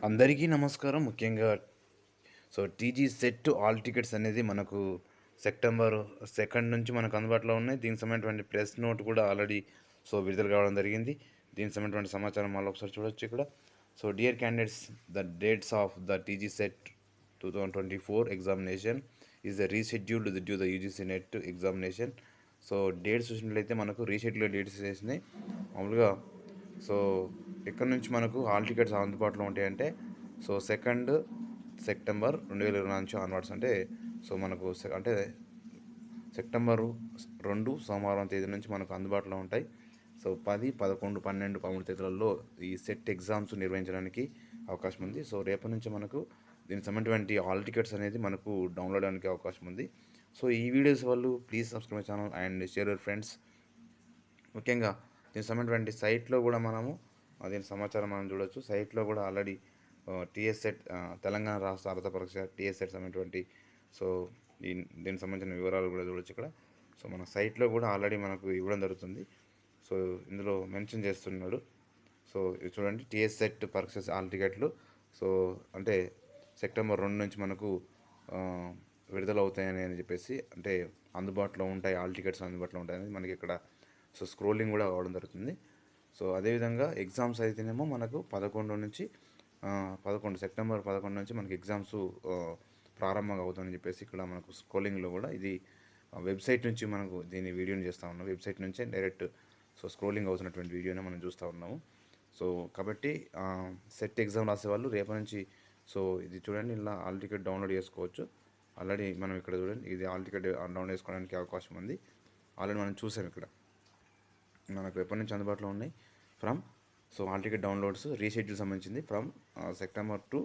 అందరికీ నమస్కారం. ముఖ్యంగా టీజీ సెట్ ఆల్ టికెట్స్ అనేది మనకు సెప్టెంబర్ 2 నుంచి మనకు అందుబాటులో ఉన్నాయి. దీనికి సంబంధించినటువంటి ప్రెస్ నోట్ కూడా ఆల్రెడీ విడుదల కావడం జరిగింది. దీనికి సంబంధించినటువంటి సమాచారం మళ్ళీ ఒకసారి చూడొచ్చు ఇక్కడ. Dear candidates, the dates of the TG set 2024 examination is rescheduled due the UGC net examination. Dates చూసినట్లయితే మనకు రీషెడ్యూల్ డేట్స్ వేసినాయి మామూలుగా. సో ఎక్కడి నుంచి మనకు హాల్ టికెట్స్ అందుబాటులో ఉంటాయంటే 2 సెప్టెంబర్ 2024 నుంచి ఆన్వర్డ్స్ అంటే మనకు అంటే సెప్టెంబర్ 2 సోమవారం తేదీ నుంచి మనకు అందుబాటులో ఉంటాయి. 10, 11, 12, 13 తేదీలలో ఈ సెట్ ఎగ్జామ్స్ నిర్వహించడానికి అవకాశం ఉంది. రేపటి నుంచి మనకు దీనికి సంబంధించినటువంటి హాల్ టికెట్స్ అనేది మనకు డౌన్లోడ్ అవడానికి అవకాశం ఉంది. ఈ వీడియోస్ వాళ్ళు please subscribe my channel and share your friends. ముఖ్యంగా దీనికి సంబంధించినటువంటి సైట్లో కూడా మనము దీని సమాచారం మనం చూడవచ్చు. సైట్లో కూడా ఆల్రెడీ టీఎస్ సెట్ తెలంగాణ రాష్ట్ర అర్హత పరీక్ష టీఎస్ సెట్ సంబంధించినటువంటి దీనికి సంబంధించిన వివరాలు కూడా చూడవచ్చు ఇక్కడ. మన సైట్లో కూడా ఆల్రెడీ మనకు ఇవ్వడం జరుగుతుంది. ఇందులో మెన్షన్ చేస్తున్నాడు. ఇది చూడండి, టీఎస్ సెట్ పరీక్ష హాల్ టికెట్లు అంటే సెప్టెంబర్ 2 నుంచి మనకు విడుదల అవుతాయని చెప్పేసి, అంటే అందుబాటులో ఉంటాయి, హాల్ టికెట్స్ అందుబాటులో ఉంటాయని మనకి ఇక్కడ స్క్రోలింగ్ కూడా అవ్వడం జరుగుతుంది. అదేవిధంగా ఎగ్జామ్స్ అయితేనేమో మనకు 11 సెప్టెంబర్ 11 నుంచి మనకి ఎగ్జామ్స్ ప్రారంభంగా అవుతుందని చెప్పేసి ఇక్కడ మనకు స్క్రోలింగ్లో కూడా ఇది వెబ్సైట్ నుంచి మనకు దీని వీడియోని చేస్తూ ఉన్నాం. వెబ్సైట్ నుంచే డైరెక్ట్ స్క్రోలింగ్ అవుతున్నటువంటి వీడియోని మనం చూస్తూ ఉన్నాము. కాబట్టి సెట్ ఎగ్జామ్ రాసే వాళ్ళు రేపటి నుంచి ఇది చూడండి, ఇలా హాల్ టికెట్ డౌన్లోడ్ చేసుకోవచ్చు. ఆల్రెడీ మనం ఇక్కడ చూడండి, ఇది హాల్ టికెట్ డౌన్లోడ్ చేసుకోవడానికి అవకాశం ఉంది. ఆల్రెడీ మనం చూసాం ఇక్కడ మనకు ఎప్పటి నుంచి అందుబాటులో ఉన్నాయి. From hall ticket downloads reschedule సంబంధించింది ఫ్రమ్ సెప్టెంబర్ 2,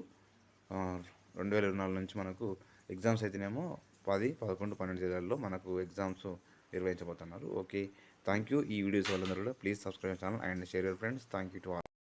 2024 నుంచి మనకు ఎగ్జామ్స్ అయితేనేమో 10, 11, 12 తేదీలలో మనకు ఎగ్జామ్స్ నిర్వహించబోతున్నారు. Okay, thank you. ఈ వీడియోస్ వాళ్ళందరూ కూడా please subscribe channel and share your friends. Thank you to all.